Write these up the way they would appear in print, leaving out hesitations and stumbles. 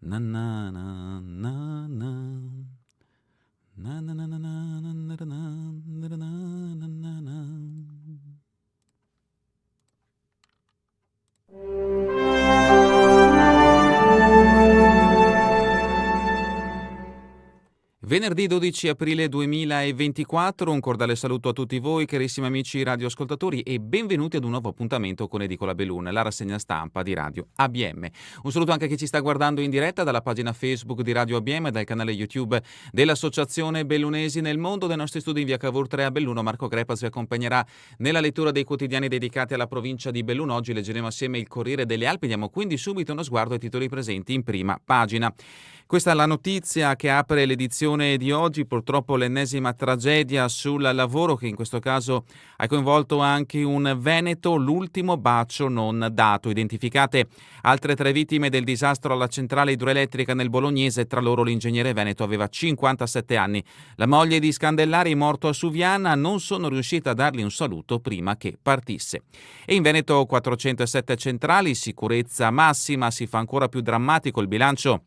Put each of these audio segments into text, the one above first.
Na na na na na. Na na na na na na na na na na na na. Venerdì 12 aprile 2024, un cordiale saluto a tutti voi, carissimi amici radioascoltatori, e benvenuti ad un nuovo appuntamento con Edicola Bellun, la rassegna stampa di Radio ABM. Un saluto anche a chi ci sta guardando in diretta dalla pagina Facebook di Radio ABM e dal canale YouTube dell'Associazione Bellunesi nel mondo. Dai nostri studi in via Cavour 3 a Belluno, Marco Crepas vi accompagnerà nella lettura dei quotidiani dedicati alla provincia di Belluno. Oggi leggeremo assieme il Corriere delle Alpi, diamo quindi subito uno sguardo ai titoli presenti in prima pagina. Questa è la notizia che apre l'edizione di oggi, purtroppo l'ennesima tragedia sul lavoro che in questo caso ha coinvolto anche un veneto, l'ultimo bacio non dato. Identificate altre 3 vittime del disastro alla centrale idroelettrica nel Bolognese, tra loro l'ingegnere veneto, aveva 57 anni. La moglie di Scandellari, morto a Suviana, non sono riuscita a dargli un saluto prima che partisse. E in Veneto 407 centrali, sicurezza massima, si fa ancora più drammatico il bilancio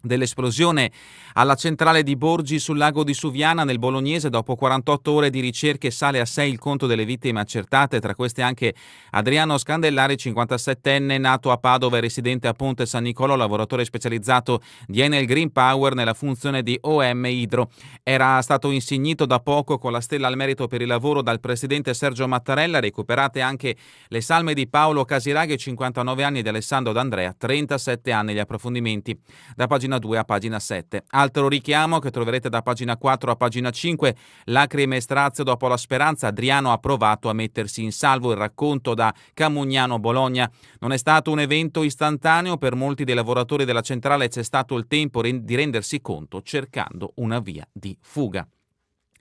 dell'esplosione alla centrale di Borgi sul lago di Suviana nel Bolognese. Dopo 48 ore di ricerche sale a 6 il conto delle vittime accertate, tra queste anche Adriano Scandellari, 57enne, nato a Padova e residente a Ponte San Nicolò, lavoratore specializzato di Enel Green Power nella funzione di OM Idro. Era stato insignito da poco con la stella al merito per il lavoro dal presidente Sergio Mattarella. Recuperate anche le salme di Paolo Casiraghi, 59 anni, e di Alessandro D'Andrea, 37 anni. Gli approfondimenti da pagina 2 a pagina 7. Altro richiamo che troverete da pagina 4 a pagina 5, lacrime e strazio dopo la speranza, Adriano ha provato a mettersi in salvo. Il racconto da Camugnano Bologna. Non è stato un evento istantaneo, per molti dei lavoratori della centrale c'è stato il tempo di rendersi conto, cercando una via di fuga.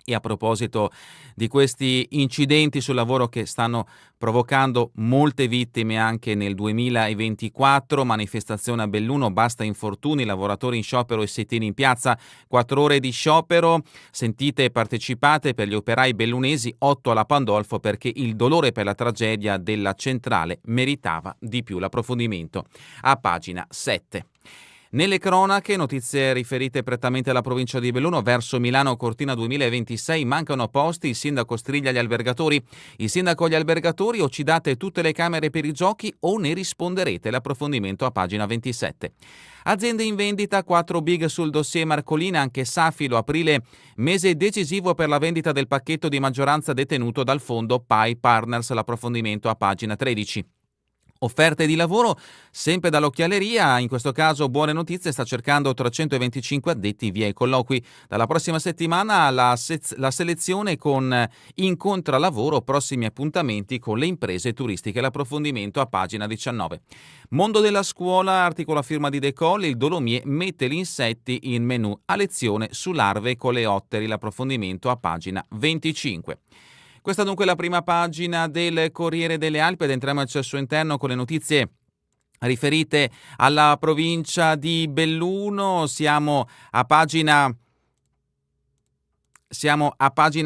E a proposito di questi incidenti sul lavoro che stanno provocando molte vittime anche nel 2024, manifestazione a Belluno, basta infortuni, lavoratori in sciopero e sit-in in piazza, 4 ore di sciopero, sentite e partecipate per gli operai bellunesi, 8 alla Pandolfo, perché il dolore per la tragedia della centrale meritava di più. L'approfondimento a pagina 7. Nelle cronache, notizie riferite prettamente alla provincia di Belluno. Verso Milano Cortina 2026 mancano posti, il sindaco striglia gli albergatori. Il sindaco agli albergatori: o ci date tutte le camere per i giochi o ne risponderete. L'approfondimento a pagina 27. Aziende in vendita, 4 big sul dossier Marcolina, anche Safilo, aprile mese decisivo per la vendita del pacchetto di maggioranza detenuto dal fondo Pi Partners. L'approfondimento a pagina 13. Offerte di lavoro, sempre dall'occhialeria, in questo caso buone notizie, sta cercando 325 addetti via i colloqui. Dalla prossima settimana la selezione con incontra lavoro, prossimi appuntamenti con le imprese turistiche. L'approfondimento a pagina 19. Mondo della scuola, articolo a firma di De Colli, il Dolomie mette gli insetti in menù, a lezione su larve e coleotteri. L'approfondimento a pagina 25. Questa dunque è la prima pagina del Corriere delle Alpi ed entriamo al suo interno con le notizie riferite alla provincia di Belluno. Siamo a pagina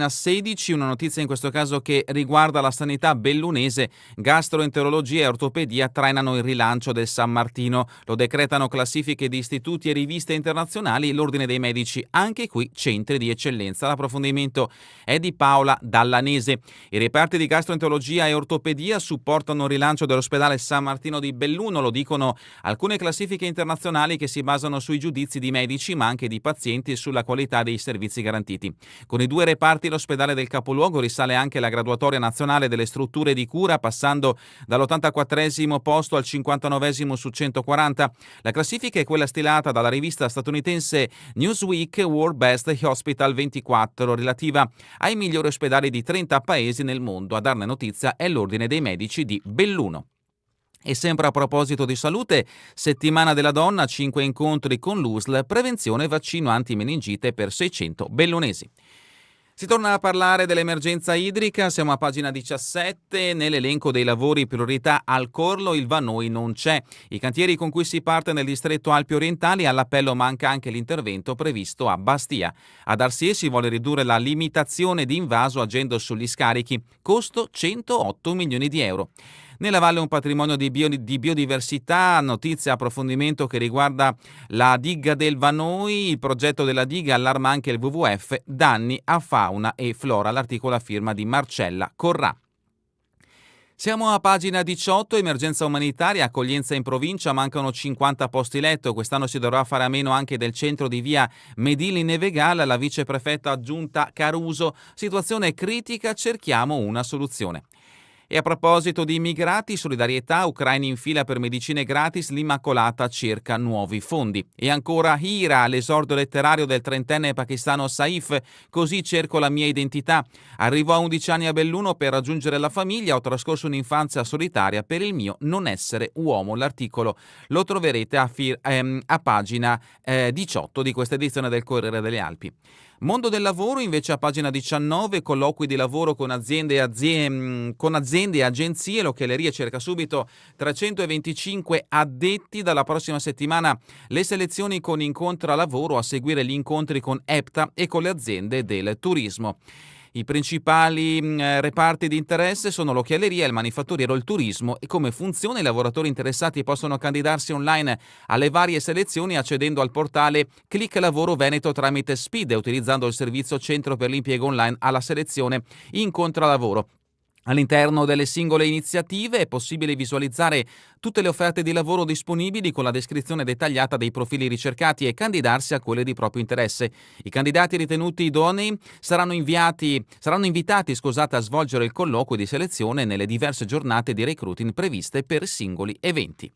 16, una notizia in questo caso che riguarda la sanità bellunese. Gastroenterologia e ortopedia trainano il rilancio del San Martino, lo decretano classifiche di istituti e riviste internazionali, l'ordine dei medici, anche qui centri di eccellenza. L'approfondimento è di Paola Dallanese. I reparti di gastroenterologia e ortopedia supportano il rilancio dell'ospedale San Martino di Belluno, lo dicono alcune classifiche internazionali che si basano sui giudizi di medici ma anche di pazienti e sulla qualità dei servizi garantiti. Con i 2 reparti l'ospedale del capoluogo risale anche la graduatoria nazionale delle strutture di cura, passando dall'84esimo posto al 59esimo su 140. La classifica è quella stilata dalla rivista statunitense Newsweek World Best Hospital 24, relativa ai migliori ospedali di 30 paesi nel mondo. A darne notizia è l'Ordine dei Medici di Belluno. E sempre a proposito di salute, settimana della donna, 5 incontri con l'USL, prevenzione vaccino antimeningite per 600 bellunesi. Si torna a parlare dell'emergenza idrica, siamo a pagina 17, nell'elenco dei lavori priorità al Corlo il Vanoi non c'è. I cantieri con cui si parte nel distretto Alpi Orientali, all'appello manca anche l'intervento previsto a Bastia. Ad Arsie si vuole ridurre la limitazione di invaso agendo sugli scarichi, costo 108 milioni di euro. Nella valle un patrimonio di biodiversità, notizia approfondimento che riguarda la diga del Vanoi, il progetto della diga allarma anche il WWF, danni a fauna e flora, l'articolo a firma di Marcella Corrà. Siamo a pagina 18, emergenza umanitaria, accoglienza in provincia, mancano 50 posti letto, quest'anno si dovrà fare a meno anche del centro di via Medili Nevegal, la viceprefetta aggiunta Caruso, situazione critica, cerchiamo una soluzione. E a proposito di immigrati, solidarietà, ucraini in fila per medicine gratis, l'Immacolata cerca nuovi fondi. E ancora Hira, l'esordio letterario del trentenne pakistano Saif, così cerco la mia identità. Arrivo a 11 anni a Belluno per raggiungere la famiglia, ho trascorso un'infanzia solitaria per il mio non essere uomo. L'articolo lo troverete a pagina 18 di questa edizione del Corriere delle Alpi. Mondo del lavoro invece a pagina 19, colloqui di lavoro con aziende e agenzie, l'Occhialeria cerca subito 325 addetti, dalla prossima settimana le selezioni con incontra lavoro, a seguire gli incontri con EPTA e con le aziende del turismo. I principali reparti di interesse sono l'occhialeria, il manifatturiero, il turismo. E come funziona? I lavoratori interessati possono candidarsi online alle varie selezioni accedendo al portale Click Lavoro Veneto tramite SPID e utilizzando il servizio Centro per l'impiego online alla selezione Incontra Lavoro. All'interno delle singole iniziative è possibile visualizzare tutte le offerte di lavoro disponibili con la descrizione dettagliata dei profili ricercati e candidarsi a quelle di proprio interesse. I candidati ritenuti idonei saranno invitati a svolgere il colloquio di selezione nelle diverse giornate di recruiting previste per singoli eventi.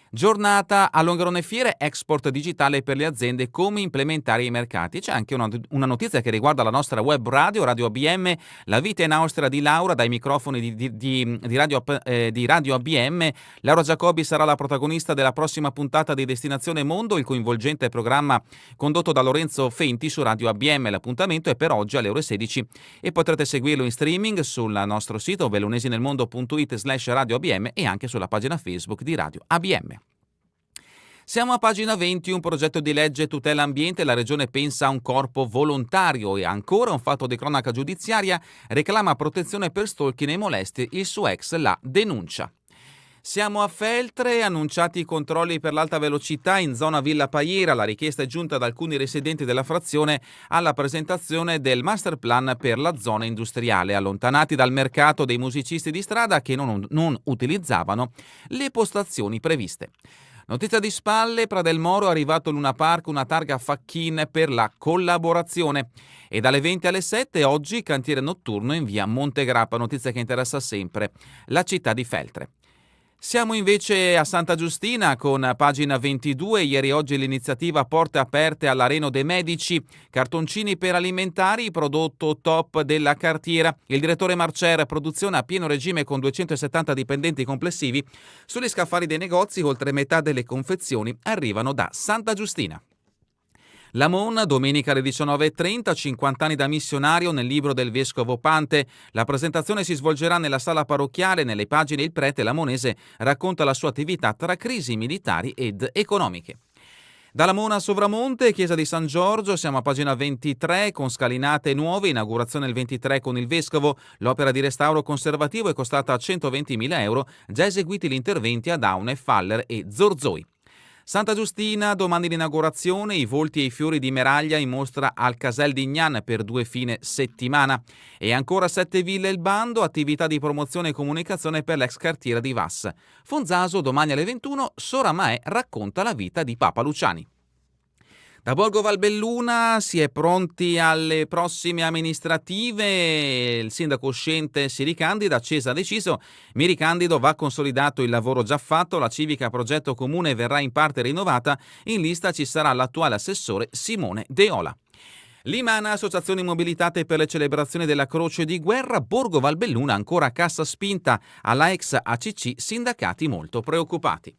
Giornata a Longarone Fiere, export digitale per le aziende, come implementare i mercati. C'è anche una notizia che riguarda la nostra web radio, Radio ABM, la vita in Austria di Laura, dai microfoni di Radio ABM. Laura Giacobbi sarà la protagonista della prossima puntata di Destinazione Mondo, il coinvolgente programma condotto da Lorenzo Fenti su Radio ABM. L'appuntamento è per oggi alle ore 16 e potrete seguirlo in streaming sul nostro sito velonesinelmondo.it/Radio ABM e anche sulla pagina Facebook di Radio ABM. Siamo a pagina 20, un progetto di legge tutela ambiente, la Regione pensa a un corpo volontario. E ancora un fatto di cronaca giudiziaria, reclama protezione per stalking e molestie, il suo ex la denuncia. Siamo a Feltre, annunciati i controlli per l'alta velocità in zona Villa Paiera, la richiesta è giunta da alcuni residenti della frazione alla presentazione del master plan per la zona industriale, allontanati dal mercato dei musicisti di strada che non utilizzavano le postazioni previste. Notizia di spalle, Pradel Moro è arrivato Luna Park una targa Facchin per la collaborazione. E dalle 20 alle 7 oggi cantiere notturno in via Montegrappa, notizia che interessa sempre la città di Feltre. Siamo invece a Santa Giustina con pagina 22, ieri e oggi l'iniziativa Porte Aperte all'Areno dei Medici, cartoncini per alimentari, prodotto top della cartiera. Il direttore Marcer, produzione a pieno regime con 270 dipendenti complessivi. Sugli scaffali dei negozi oltre metà delle confezioni arrivano da Santa Giustina. La Mon, domenica alle 19.30, 50 anni da missionario nel libro del Vescovo Pante. La presentazione si svolgerà nella sala parrocchiale. Nelle pagine il prete lamonese racconta la sua attività tra crisi militari ed economiche. Dalla Mona a Sovramonte, chiesa di San Giorgio, siamo a pagina 23 con scalinate nuove, inaugurazione il 23 con il Vescovo. L'opera di restauro conservativo è costata 120.000 euro, già eseguiti gli interventi ad Aune, Faller e Zorzoi. Santa Giustina, domani l'inaugurazione, i volti e i fiori di Meraglia in mostra al Casel di Ignan per 2 fine settimana. E ancora 7 ville il bando, attività di promozione e comunicazione per l'ex cartiera di Vas. Fonzaso, domani alle 21, Sora Maè racconta la vita di Papa Luciani. Da Borgo Valbelluna si è pronti alle prossime amministrative, il sindaco uscente si ricandida, Cesa ha deciso, mi ricandido, va consolidato il lavoro già fatto, la civica progetto comune verrà in parte rinnovata, in lista ci sarà l'attuale assessore Simone Deola. Limana, associazioni mobilitate per le celebrazioni della Croce di Guerra, Borgo Valbelluna ancora cassa spinta alla ex ACC, sindacati molto preoccupati.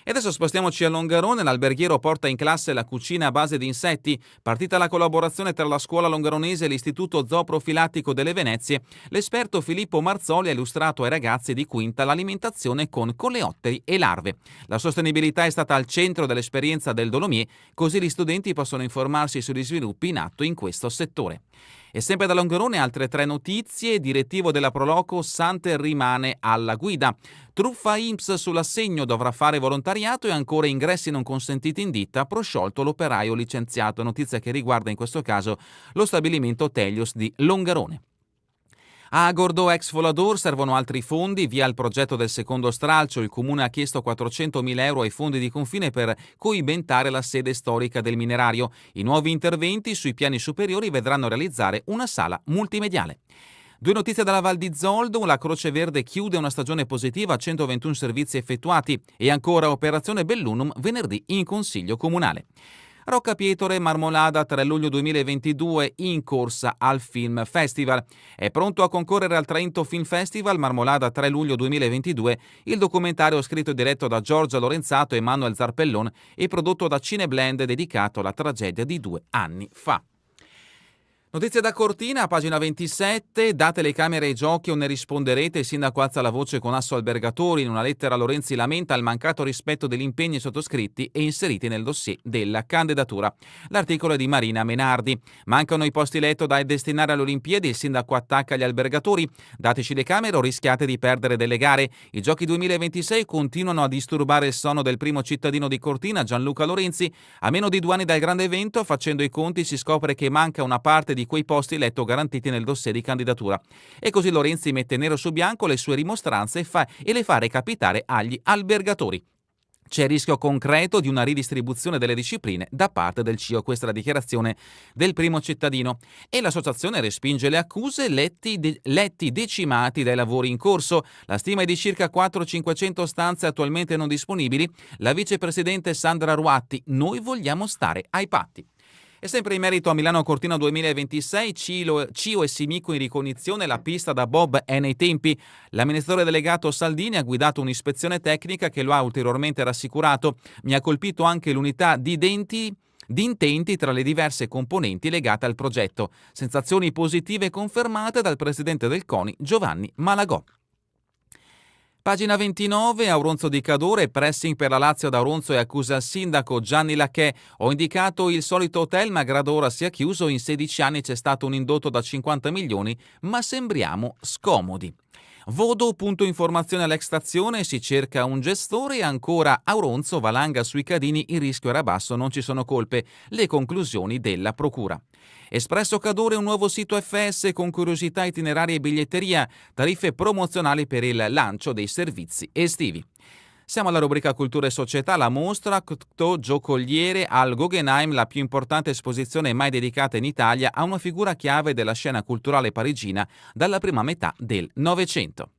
E adesso spostiamoci a Longarone, l'alberghiero porta in classe la cucina a base di insetti, partita la collaborazione tra la scuola longaronese e l'Istituto Zooprofilattico delle Venezie, l'esperto Filippo Marzoli ha illustrato ai ragazzi di quinta l'alimentazione con coleotteri e larve. La sostenibilità è stata al centro dell'esperienza del Dolomier, così gli studenti possono informarsi sugli sviluppi in atto in questo settore. E sempre da Longarone altre 3 notizie. Direttivo della Proloco, Santer rimane alla guida. Truffa INPS sull'assegno, dovrà fare volontariato e ancora ingressi non consentiti in ditta, prosciolto l'operaio licenziato. Notizia che riguarda in questo caso lo stabilimento Telios di Longarone. A Gordò ex Volador servono altri fondi. Via il progetto del secondo stralcio. Il comune ha chiesto 400.000 euro ai fondi di confine per coibentare la sede storica del minerario. I nuovi interventi sui piani superiori vedranno realizzare una sala multimediale. 2 notizie dalla Val di Zoldo. La Croce Verde chiude una stagione positiva, 121 servizi effettuati. E ancora Operazione Bellunum venerdì in Consiglio Comunale. Rocca Pietore Marmolada 3 luglio 2022 in corsa al Film Festival. È pronto a concorrere al Trento Film Festival Marmolada 3 luglio 2022 il documentario scritto e diretto da Giorgia Lorenzato e Manuel Zarpellon e prodotto da Cineblend dedicato alla tragedia di 2 anni fa. Notizie da Cortina, pagina 27, date le camere ai giochi o ne risponderete, il sindaco alza la voce con Asso Albergatori, in una lettera Lorenzi lamenta il mancato rispetto degli impegni sottoscritti e inseriti nel dossier della candidatura. L'articolo è di Marina Menardi. Mancano i posti letto da destinare alle Olimpiadi, il sindaco attacca gli albergatori, dateci le camere o rischiate di perdere delle gare. I giochi 2026 continuano a disturbare il sonno del primo cittadino di Cortina, Gianluca Lorenzi. A meno di 2 anni dal grande evento, facendo i conti si scopre che manca una parte di quei posti letto garantiti nel dossier di candidatura. E così Lorenzi mette nero su bianco le sue rimostranze e le fa recapitare agli albergatori. C'è il rischio concreto di una ridistribuzione delle discipline da parte del CIO, questa è la dichiarazione del primo cittadino. E l'associazione respinge le accuse, letti decimati dai lavori in corso. La stima è di circa 400-500 stanze attualmente non disponibili. La vicepresidente Sandra Ruatti: noi vogliamo stare ai patti. E sempre in merito a Milano Cortina 2026, Cio e Simico in ricognizione, la pista da bob è nei tempi. L'amministratore delegato Saldini ha guidato un'ispezione tecnica che lo ha ulteriormente rassicurato. Mi ha colpito anche l'unità di intenti tra le diverse componenti legate al progetto. Sensazioni positive confermate dal presidente del CONI Giovanni Malagò. Pagina 29, Auronzo di Cadore, pressing per la Lazio da Auronzo e accusa il sindaco Gianni Lacchè. Ho indicato il solito hotel ma grado ora sia chiuso, in 16 anni c'è stato un indotto da 50 milioni ma sembriamo scomodi. Vodo, punto informazione all'ex stazione, si cerca un gestore e ancora Auronzo, valanga sui Cadini, il rischio era basso, non ci sono colpe, le conclusioni della procura. Espresso Cadore, un nuovo sito FS con curiosità, itinerari e biglietteria, tariffe promozionali per il lancio dei servizi estivi. Siamo alla rubrica Cultura e Società, la mostra Cocteau Giocoliere al Guggenheim, la più importante esposizione mai dedicata in Italia a una figura chiave della scena culturale parigina dalla prima metà del Novecento.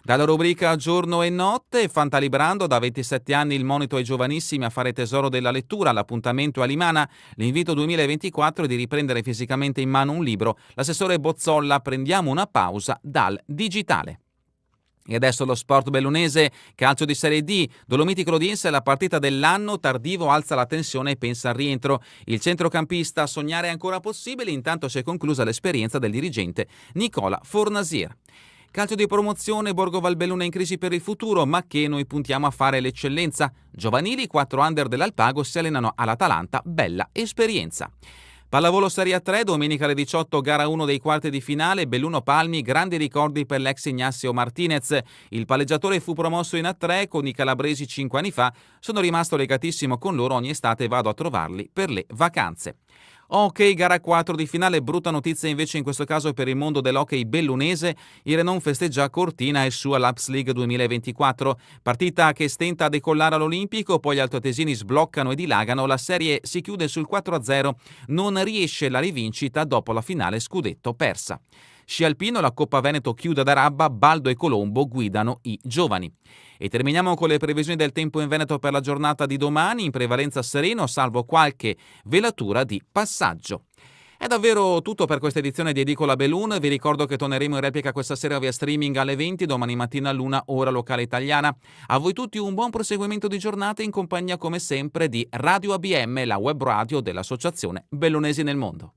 Dalla rubrica Giorno e Notte, Fantalibrando, da 27 anni il monito ai giovanissimi a fare tesoro della lettura, l'appuntamento a Limana, l'invito 2024 è di riprendere fisicamente in mano un libro, l'assessore Bozzolla, prendiamo una pausa dal digitale. E adesso lo sport bellunese, calcio di Serie D, Dolomiti Clodiense, la partita dell'anno, Tardivo alza la tensione e pensa al rientro. Il centrocampista: sognare è ancora possibile, intanto si è conclusa l'esperienza del dirigente Nicola Fornasier. Calcio di promozione, Borgo Valbelluna in crisi per il futuro, ma che noi puntiamo a fare l'eccellenza. Giovanili, 4 under dell'Alpago si allenano all'Atalanta, bella esperienza. Pallavolo Serie 3, domenica alle 18, gara 1 dei quarti di finale, Belluno Palmi, grandi ricordi per l'ex Ignacio Martinez. Il palleggiatore fu promosso in A3 con i calabresi 5 anni fa, sono rimasto legatissimo con loro, ogni estate vado a trovarli per le vacanze. Ok, gara 4 di finale, brutta notizia invece in questo caso per il mondo dell'hockey bellunese, il Renon festeggia a Cortina il suo Laps League 2024, partita che stenta a decollare all'Olimpico, poi gli altoatesini sbloccano e dilagano, la serie si chiude sul 4-0, non riesce la rivincita dopo la finale scudetto persa. Sci alpino, la Coppa Veneto chiude ad Arabba, Baldo e Colombo guidano i giovani. E terminiamo con le previsioni del tempo in Veneto per la giornata di domani, in prevalenza sereno, salvo qualche velatura di passaggio. È davvero tutto per questa edizione di Edicola Belun, vi ricordo che torneremo in replica questa sera via streaming alle 20, domani mattina all'1 ora locale italiana. A voi tutti un buon proseguimento di giornata in compagnia come sempre di Radio ABM, la web radio dell'Associazione Bellunesi nel Mondo.